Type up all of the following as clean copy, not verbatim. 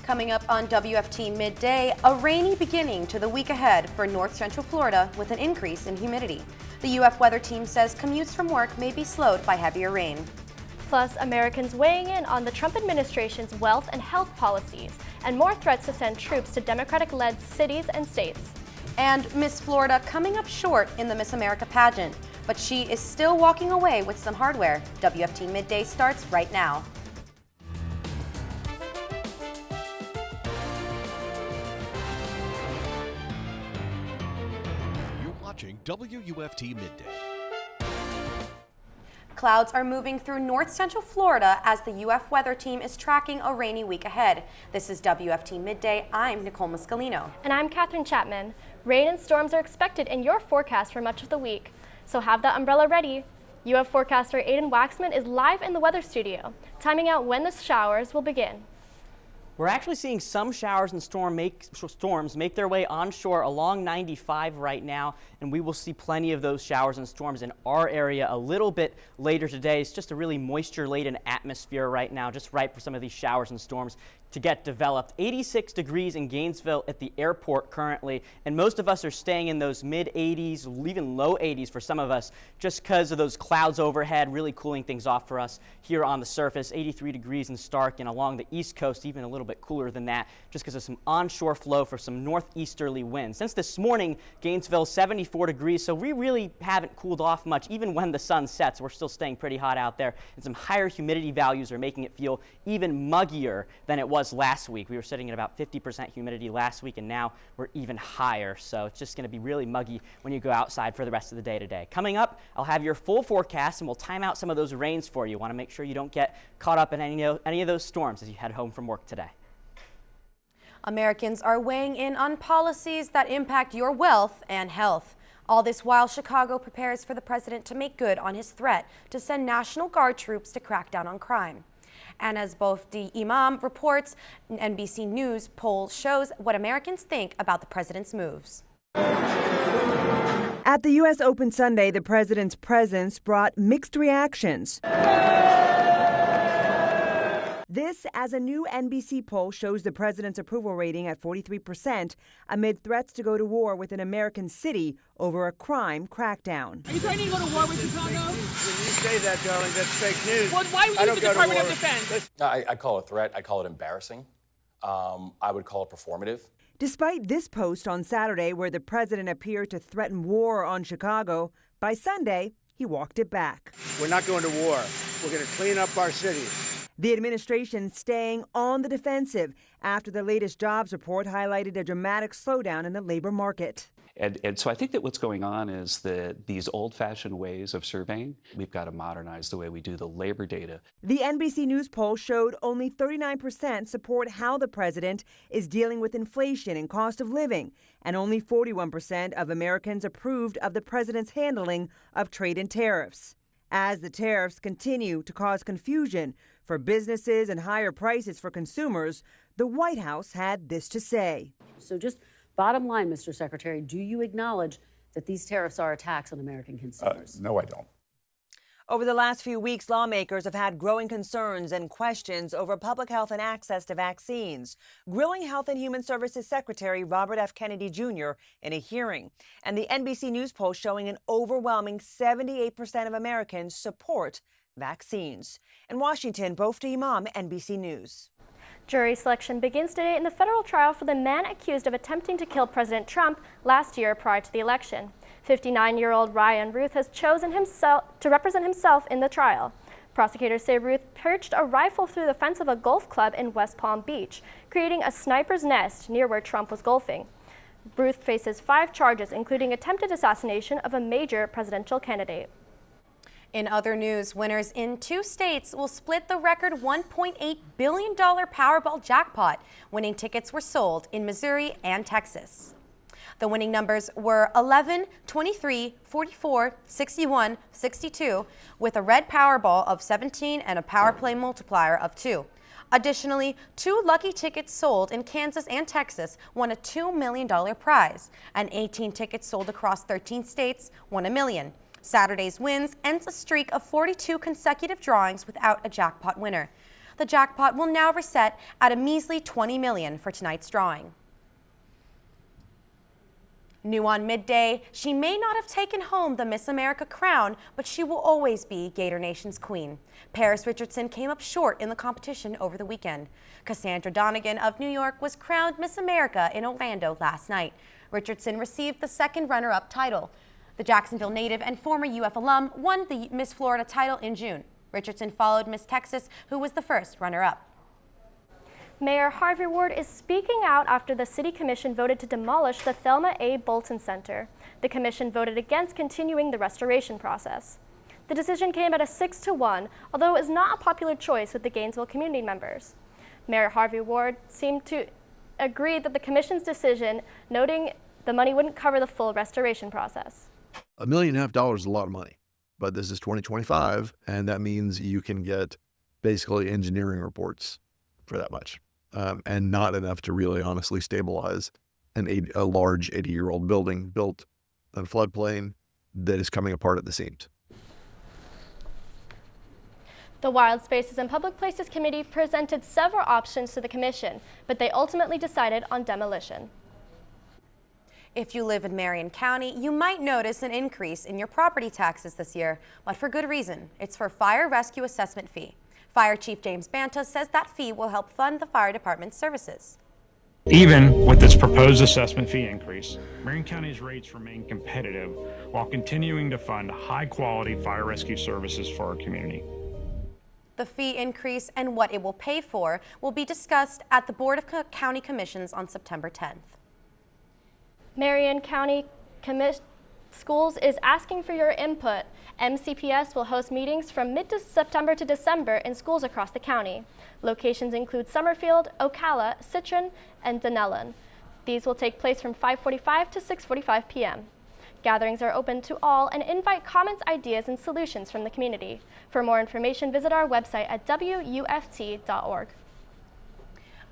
Coming up on WFT Midday, a rainy beginning to the week ahead for north central Florida with an increase in humidity. The UF weather team says commutes from work may be slowed by heavier rain. Plus, Americans weighing in on the Trump administration's wealth and health policies, and more threats to send troops to Democratic-led cities and states. And Miss Florida coming up short in the Miss America pageant, but she is still walking away with some hardware. WFT Midday starts right now. Watching WUFT Midday. Clouds are moving through north central Florida as the UF weather team is tracking a rainy week ahead. This is WFT Midday. I'm Nicole Muscolino. And I'm Catherine Chapman. Rain and storms are expected in your forecast for much of the week, so have that umbrella ready. UF forecaster Aiden Wacksman is live in the weather studio, timing out when the showers will begin. We're actually seeing some showers and storms make their way onshore along 95 right now, and we will see plenty of those showers and storms in our area a little bit later today. It's just a really moisture-laden atmosphere right now, just right for some of these showers and storms to get developed. 86 degrees in Gainesville at the airport currently, and most of us are staying in those mid-80s, even low 80s for some of us, just because of those clouds overhead really cooling things off for us here on the surface. 83 degrees in Stark, and along the East Coast even a little bit cooler than that, just because of some onshore flow for some northeasterly winds. Since this morning, Gainesville 74 degrees, so we really haven't cooled off much. Even when the sun sets, we're still staying pretty hot out there, and some higher humidity values are making it feel even muggier than it was last week. We were sitting at about 50% humidity last week, and now we're even higher, so it's just going to be really muggy when you go outside for the rest of the day today. Coming up, I'll have your full forecast, and we'll time out some of those rains for you. Want to make sure you don't get caught up in any of those storms as you head home from work today. Americans are weighing in on policies that impact your wealth and health. All this while Chicago prepares for the president to make good on his threat to send National Guard troops to crack down on crime. And as both the Imam reports, an NBC News poll shows what Americans think about the president's moves. At the U.S. Open Sunday, the president's presence brought mixed reactions. This, as a new NBC poll shows the president's approval rating at 43% amid threats to go to war with an American city over a crime crackdown. Are you threatening to go to war with Chicago? When you say that, darling, that's fake news. Well, why would you use the Department of Defense? I call it a threat. I call it embarrassing. I would call it performative. Despite this post on Saturday where the president appeared to threaten war on Chicago, by Sunday, he walked it back. We're not going to war. We're going to clean up our city. The administration staying on the defensive after the latest jobs report highlighted a dramatic slowdown in the labor market. And so I think that what's going on is that these old-fashioned ways of surveying, we've got to modernize the way we do the labor data. The NBC News poll showed only 39% support how the president is dealing with inflation and cost of living, and only 41% of Americans approved of the president's handling of trade and tariffs. As the tariffs continue to cause confusion for businesses and higher prices for consumers, the White House had this to say. So just bottom line, Mr. Secretary, do you acknowledge that these tariffs are a tax on American consumers? No, I don't. Over the last few weeks, lawmakers have had growing concerns and questions over public health and access to vaccines, grilling Health and Human Services Secretary Robert F. Kennedy Jr. in a hearing. And the NBC News poll showing an overwhelming 78% of Americans support vaccines. In Washington, Boltin Imam, NBC News. Jury selection begins today in the federal trial for the man accused of attempting to kill President Trump last year prior to the election. 59-year-old Ryan Ruth has chosen to represent himself in the trial. Prosecutors say Ruth perched a rifle through the fence of a golf club in West Palm Beach, creating a sniper's nest near where Trump was golfing. Ruth faces 5 charges, including attempted assassination of a major presidential candidate. In other news, winners in 2 states will split the record $1.8 billion Powerball jackpot. Winning tickets were sold in Missouri and Texas. The winning numbers were 11, 23, 44, 61, 62, with a red Powerball of 17 and a Power Play multiplier of 2. Additionally, 2 lucky tickets sold in Kansas and Texas won a $2 million prize, and 18 tickets sold across 13 states won $1 million. Saturday's wins ends a streak of 42 consecutive drawings without a jackpot winner. The jackpot will now reset at a measly $20 million for tonight's drawing. New on midday, she may not have taken home the Miss America crown, but she will always be Gator Nation's queen. Paris Richardson came up short in the competition over the weekend. Cassandra Donegan of New York was crowned Miss America in Orlando last night. Richardson received the second runner-up title. The Jacksonville native and former UF alum won the Miss Florida title in June. Richardson followed Miss Texas, who was the first runner-up. Mayor Harvey Ward is speaking out after the City Commission voted to demolish the Thelma A. Boltin Center. The Commission voted against continuing the restoration process. The decision came at a 6-1, although it was not a popular choice with the Gainesville community members. Mayor Harvey Ward seemed to agree that the Commission's decision, noting the money wouldn't cover the full restoration process. $1.5 million is a lot of money, but this is 2025, and that means you can get basically engineering reports for that much. And not enough to really honestly stabilize a large 80-year-old building built in a floodplain that is coming apart at the seams. The Wild Spaces and Public Places Committee presented several options to the Commission, but they ultimately decided on demolition. If you live in Marion County, you might notice an increase in your property taxes this year, but for good reason. It's for fire rescue assessment fee. Fire Chief James Banta says that fee will help fund the fire department's services. Even with this proposed assessment fee increase, Marion County's rates remain competitive while continuing to fund high-quality fire rescue services for our community. The fee increase and what it will pay for will be discussed at the Board of County Commissions on September 10th. Marion County Schools is asking for your input. MCPS will host meetings from mid-September to December in schools across the county. Locations include Summerfield, Ocala, Citron, and Dunellen. These will take place from 5:45 to 6:45 p.m. Gatherings are open to all and invite comments, ideas, and solutions from the community. For more information, visit our website at WUFT.org.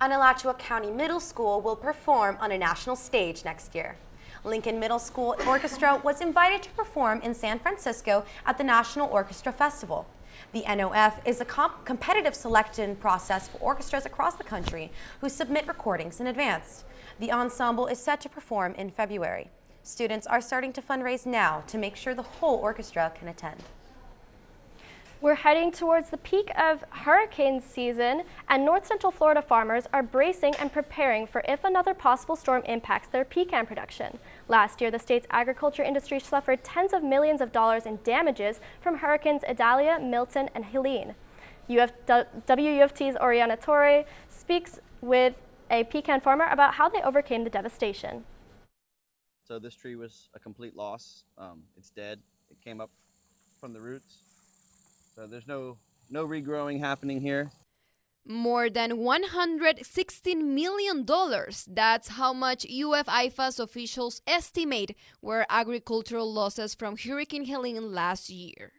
An Alachua County Middle School will perform on a national stage next year. Lincoln Middle School Orchestra was invited to perform in San Francisco at the National Orchestra Festival. The NOF is a competitive selection process for orchestras across the country who submit recordings in advance. The ensemble is set to perform in February. Students are starting to fundraise now to make sure the whole orchestra can attend. We're heading towards the peak of hurricane season, and North Central Florida farmers are bracing and preparing for if another possible storm impacts their pecan production. Last year, the state's agriculture industry suffered tens of millions of dollars in damages from hurricanes Idalia, Milton, and Helene. WUFT's Oriana Torre speaks with a pecan farmer about how they overcame the devastation. So this tree was a complete loss. It's dead. It came up from the roots. So there's no regrowing happening here. More than $116 million. That's how much UF-IFA's officials estimate were agricultural losses from Hurricane Helene last year.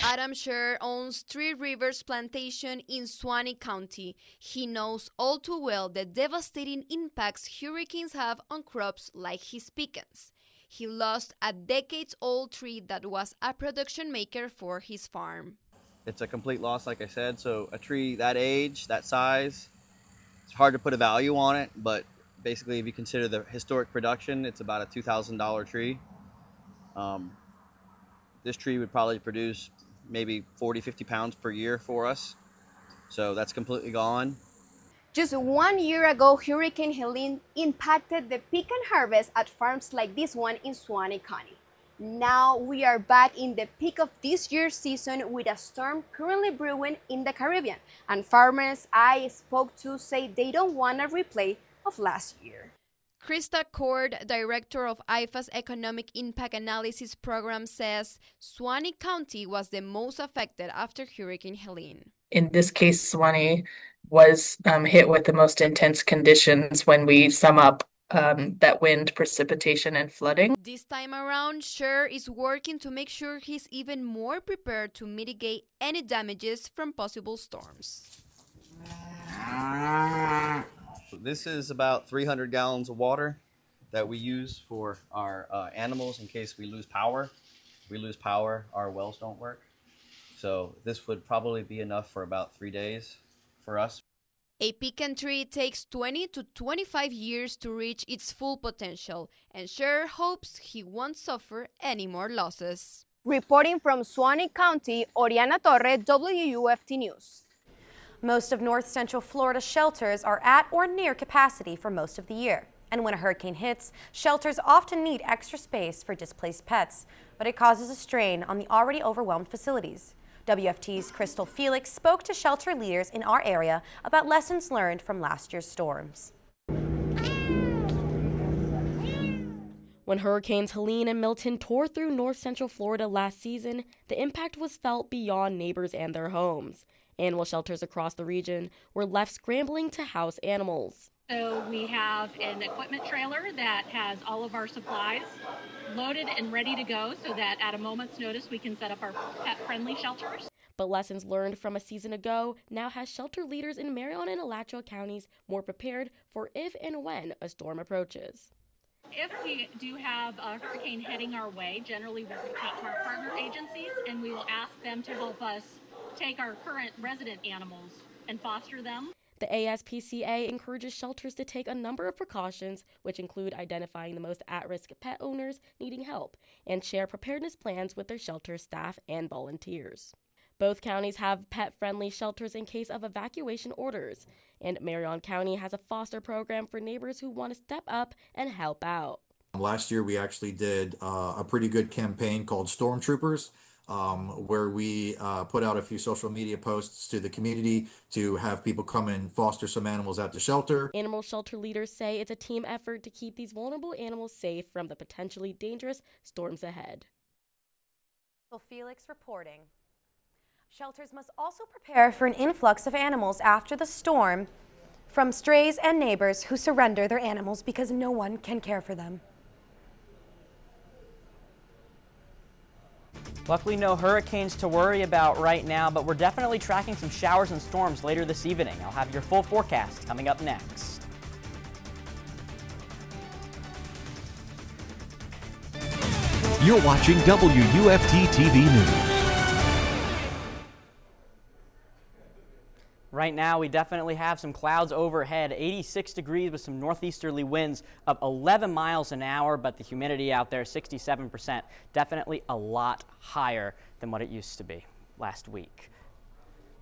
Adam Scher owns Three Rivers Plantation in Suwannee County. He knows all too well the devastating impacts hurricanes have on crops like his pecans. He lost a decades-old tree that was a production maker for his farm. It's a complete loss, like I said. So a tree that age, that size, it's hard to put a value on it, but basically if you consider the historic production, it's about a $2,000 tree. This tree would probably produce maybe 40, 50 pounds per year for us. So that's completely gone. Just 1 year ago, Hurricane Helene impacted the pecan harvest at farms like this one in Suwannee County. Now we are back in the peak of this year's season with a storm currently brewing in the Caribbean. And farmers I spoke to say they don't want a replay of last year. Krystal Cord, director of IFA's Economic Impact Analysis Program, says Suwannee County was the most affected after Hurricane Helene. In this case, Suwannee was hit with the most intense conditions when we sum up that wind, precipitation, and flooding. This time around, Scher is working to make sure he's even more prepared to mitigate any damages from possible storms. This is about 300 gallons of water that we use for our animals in case we lose power. If we lose power, our wells don't work. So this would probably be enough for about 3 days for us. A pecan tree takes 20 to 25 years to reach its full potential, and Scherer hopes he won't suffer any more losses. Reporting from Suwannee County, Oriana Torre, WUFT News. Most of north central Florida shelters are at or near capacity for most of the year. And when a hurricane hits, shelters often need extra space for displaced pets, but it causes a strain on the already overwhelmed facilities. WFT's Krystal Felix spoke to shelter leaders in our area about lessons learned from last year's storms. When Hurricanes Helene and Milton tore through north central Florida last season, the impact was felt beyond neighbors and their homes. Animal shelters across the region were left scrambling to house animals. So we have an equipment trailer that has all of our supplies loaded and ready to go so that at a moment's notice we can set up our pet-friendly shelters. But lessons learned from a season ago now has shelter leaders in Marion and Alachua counties more prepared for if and when a storm approaches. If we do have a hurricane heading our way, generally we'll reach out to our partner agencies and we will ask them to help us take our current resident animals and foster them. The ASPCA encourages shelters to take a number of precautions, which include identifying the most at-risk pet owners needing help and share preparedness plans with their shelter staff and volunteers. Both counties have pet-friendly shelters in case of evacuation orders, and Marion County has a foster program for neighbors who want to step up and help out. Last year, we actually did a pretty good campaign called Stormtroopers, where we put out a few social media posts to the community to have people come and foster some animals at the shelter. Animal shelter leaders say it's a team effort to keep these vulnerable animals safe from the potentially dangerous storms ahead. Felix reporting. Shelters must also prepare for an influx of animals after the storm from strays and neighbors who surrender their animals because no one can care for them. Luckily, no hurricanes to worry about right now, but we're definitely tracking some showers and storms later this evening. I'll have your full forecast coming up next. You're watching WUFT-TV News. Right now, we definitely have some clouds overhead, 86 degrees with some northeasterly winds of 11 miles an hour, but the humidity out there, 67%, definitely a lot higher than what it used to be last week.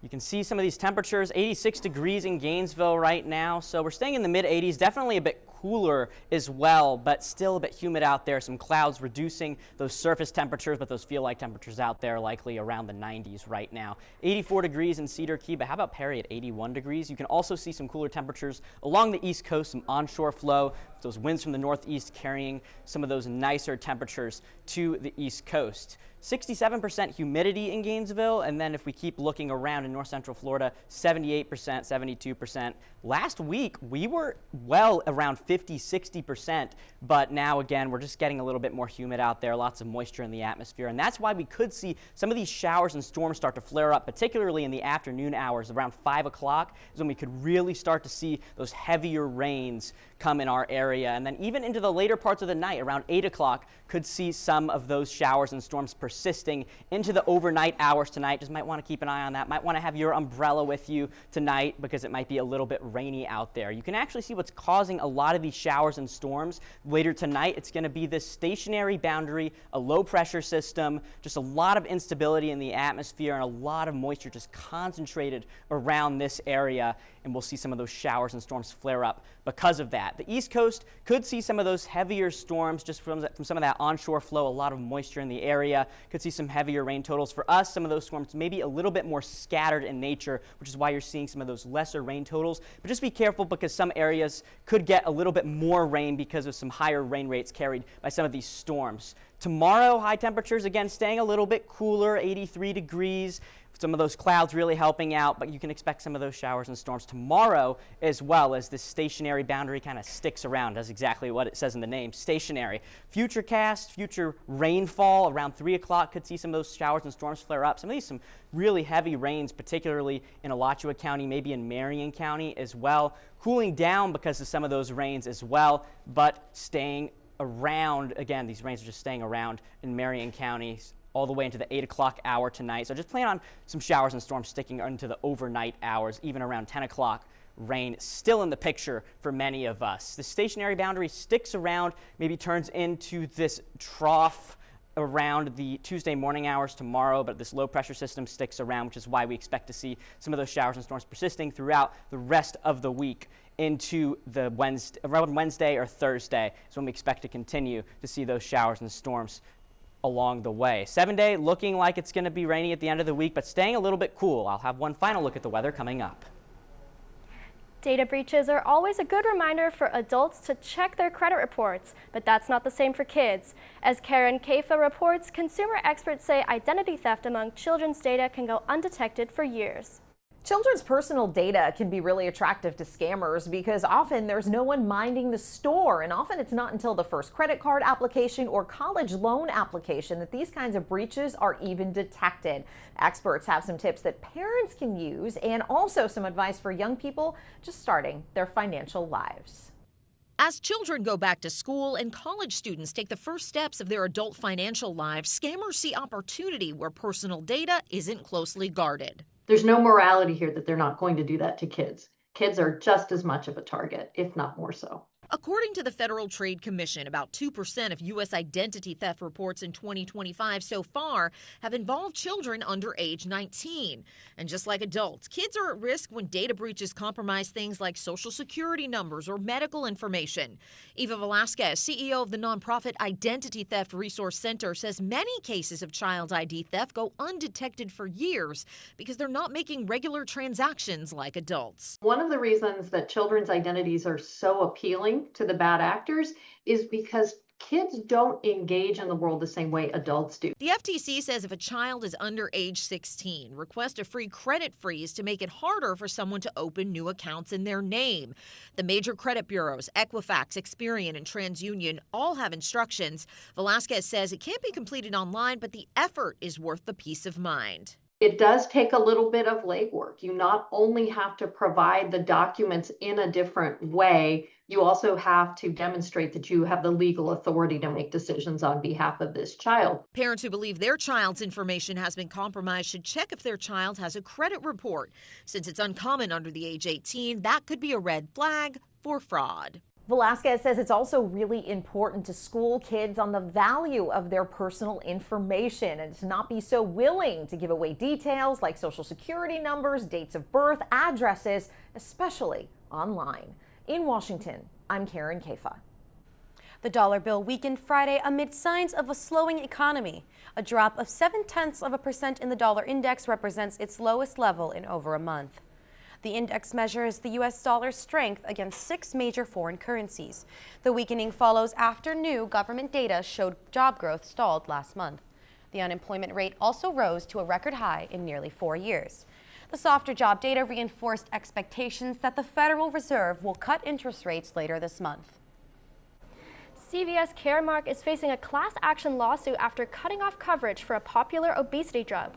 You can see some of these temperatures, 86 degrees in Gainesville right now, so we're staying in the mid-80s, definitely a bit cooler as well, but still a bit humid out there. Some clouds reducing those surface temperatures, but those feel-like temperatures out there likely around the 90s right now. 84 degrees in Cedar Key, but how about Perry at 81 degrees? You can also see some cooler temperatures along the East Coast, some onshore flow, those winds from the northeast carrying some of those nicer temperatures to the East Coast. 67% humidity in Gainesville, and then if we keep looking around in north central Florida, 78%, 72%. Last week, we were well around 50, 60%, but now again, we're just getting a little bit more humid out there, lots of moisture in the atmosphere, and that's why we could see some of these showers and storms start to flare up, particularly in the afternoon hours. Around 5 o'clock is when we could really start to see those heavier rains come in our area, and then even into the later parts of the night, around 8 o'clock, could see some of those showers and storms persisting into the overnight hours tonight. Just might want to keep an eye on that. Might want to have your umbrella with you tonight because it might be a little bit rainy out there. You can actually see what's causing a lot of these showers and storms later tonight. It's going to be this stationary boundary, a low pressure system, just a lot of instability in the atmosphere and a lot of moisture just concentrated around this area. And we'll see some of those showers and storms flare up because of that. The East Coast could see some of those heavier storms just from some of that onshore flow, a lot of moisture in the area. Could see some heavier rain totals. For us, some of those storms may be a little bit more scattered in nature, which is why you're seeing some of those lesser rain totals. But just be careful because some areas could get a little bit more rain because of some higher rain rates carried by some of these storms. Tomorrow, high temperatures, again, staying a little bit cooler, 83 degrees. Some of those clouds really helping out, but you can expect some of those showers and storms tomorrow as well as this stationary boundary kind of sticks around. That's exactly what it says in the name, stationary. Futurecast, future rainfall around 3 o'clock could see some of those showers and storms flare up. Some of these, some really heavy rains, particularly in Alachua County, maybe in Marion County as well. Cooling down because of some of those rains as well, but staying around. Again, these rains are just staying around in Marion County. all the way into the 8 o'clock hour tonight. So just plan on some showers and storms sticking into the overnight hours, even around 10 o'clock. Rain still in the picture for many of us. The stationary boundary sticks around, maybe turns into this trough around the Tuesday morning hours tomorrow, but this low pressure system sticks around, which is why we expect to see some of those showers and storms persisting throughout the rest of the week into the around Wednesday or Thursday is when we expect to continue to see those showers and storms along the way. 7-day looking like it's going to be rainy at the end of the week, but staying a little bit cool. I'll have one final look at the weather coming up. Data breaches are always a good reminder for adults to check their credit reports, but that's not the same for kids. As Karen Kaifa reports, consumer experts say identity theft among children's data can go undetected for years. Children's personal data can be really attractive to scammers because often there's no one minding the store, and often it's not until the first credit card application or college loan application that these kinds of breaches are even detected. Experts have some tips that parents can use and also some advice for young people just starting their financial lives. As children go back to school and college students take the first steps of their adult financial lives, scammers see opportunity where personal data isn't closely guarded. There's no morality here that they're not going to do that to kids. Kids are just as much of a target, if not more so. According to the Federal Trade Commission, about 2% of U.S. identity theft reports in 2025 so far have involved children under age 19. And just like adults, kids are at risk when data breaches compromise things like social security numbers or medical information. Eva Velasquez, CEO of the nonprofit Identity Theft Resource Center, says many cases of child ID theft go undetected for years because they're not making regular transactions like adults. One of the reasons that children's identities are so appealing to the bad actors is because kids don't engage in the world the same way adults do. The FTC says if a child is under age 16, request a free credit freeze to make it harder for someone to open new accounts in their name. The major credit bureaus, Equifax, Experian, and TransUnion, all have instructions. Velasquez says it can't be completed online, but the effort is worth the peace of mind. It does take a little bit of legwork. You not only have to provide the documents in a different way, you also have to demonstrate that you have the legal authority to make decisions on behalf of this child. Parents who believe their child's information has been compromised should check if their child has a credit report. Since it's uncommon under the age 18, that could be a red flag for fraud. Velasquez says it's also really important to school kids on the value of their personal information and to not be so willing to give away details like social security numbers, dates of birth, addresses, especially online. In Washington, I'm Karen Kaifa. The dollar bill weakened Friday amid signs of a slowing economy. A drop of 0.7% in the dollar index represents its lowest level in over a month. The index measures the U.S. dollar's strength against 6 major foreign currencies. The weakening follows after new government data showed job growth stalled last month. The unemployment rate also rose to a record high in nearly 4 years. The softer job data reinforced expectations that the Federal Reserve will cut interest rates later this month. CVS Caremark is facing a class action lawsuit after cutting off coverage for a popular obesity drug.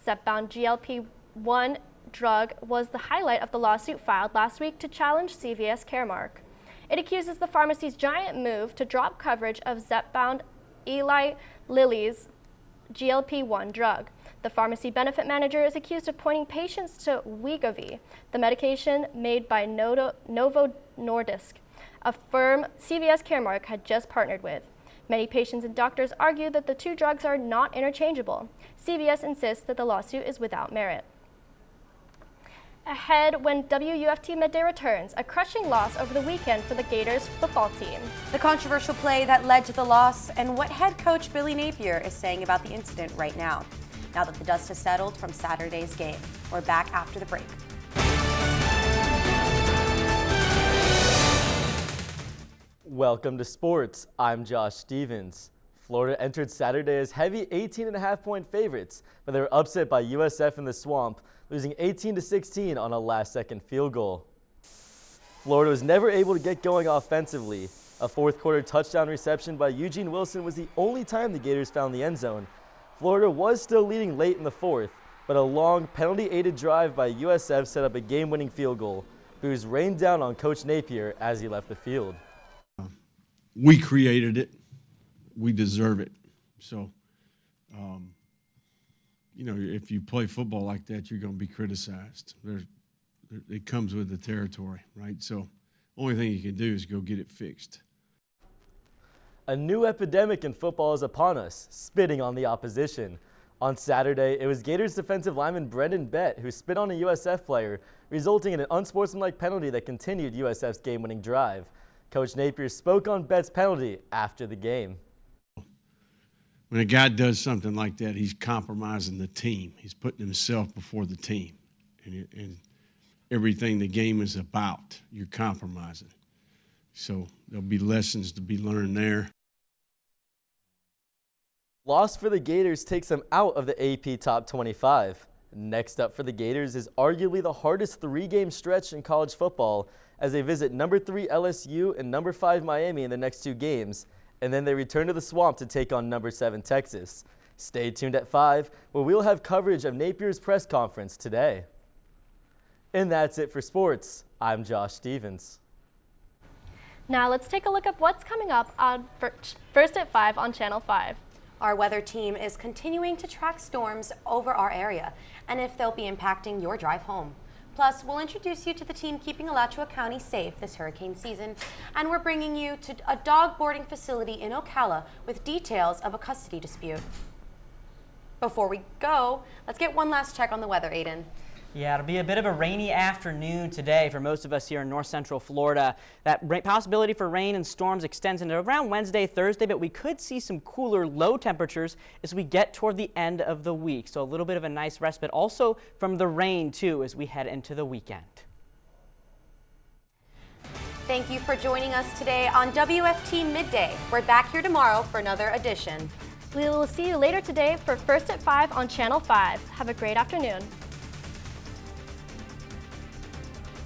Zepbound GLP-1 drug was the highlight of the lawsuit filed last week to challenge CVS Caremark. It accuses the pharmacy's giant move to drop coverage of Zepbound Eli Lilly's GLP-1 drug. The pharmacy benefit manager is accused of pointing patients to Wegovy, the medication made by Novo Nordisk, a firm CVS Caremark had just partnered with. Many patients and doctors argue that the two drugs are not interchangeable. CVS insists that the lawsuit is without merit. Ahead when WUFT midday returns, a crushing loss over the weekend for the Gators football team. The controversial play that led to the loss and what head coach Billy Napier is saying about the incident right now. Now that the dust has settled from Saturday's game. We're back after the break. Welcome to sports. I'm Josh Stevens. Florida entered Saturday as heavy 18.5-point favorites, but they were upset by USF in the Swamp, losing 18-16 on a last-second field goal. Florida was never able to get going offensively. A fourth-quarter touchdown reception by Eugene Wilson was the only time the Gators found the end zone. Florida was still leading late in the fourth, but a long penalty-aided drive by USF set up a game-winning field goal. Boos rained down on Coach Napier as he left the field. We created it. We deserve it. So you know, if you play football like that, you're going to be criticized. It comes with the territory, right? So only thing you can do is go get it fixed. A new epidemic in football is upon us, spitting on the opposition. On Saturday, it was Gators defensive lineman Brendan Bett who spit on a USF player, resulting in an unsportsmanlike penalty that continued USF's game-winning drive. Coach Napier spoke on Bett's penalty after the game. When a guy does something like that, he's compromising the team. He's putting himself before the team. And everything the game is about, you're compromising. So there'll be lessons to be learned there. Loss for the Gators takes them out of the AP Top 25. Next up for the Gators is arguably the hardest three-game stretch in college football as they visit number 3 LSU and number 5 Miami in the next 2 games, and then they return to the Swamp to take on number 7 Texas. Stay tuned at 5, where we'll have coverage of Napier's press conference today. And that's it for sports. I'm Josh Stevens. Now let's take a look at what's coming up on First at 5 on Channel 5. Our weather team is continuing to track storms over our area and if they'll be impacting your drive home. Plus, we'll introduce you to the team keeping Alachua County safe this hurricane season, and we're bringing you to a dog boarding facility in Ocala with details of a custody dispute. Before we go, let's get one last check on the weather, Aiden. Yeah, it'll be a bit of a rainy afternoon today for most of us here in north central Florida. That possibility for rain and storms extends into around Wednesday, Thursday, but we could see some cooler low temperatures as we get toward the end of the week. So a little bit of a nice respite also from the rain too as we head into the weekend. Thank you for joining us today on WFT Midday. We're back here tomorrow for another edition. We will see you later today for First at 5 on Channel 5. Have a great afternoon.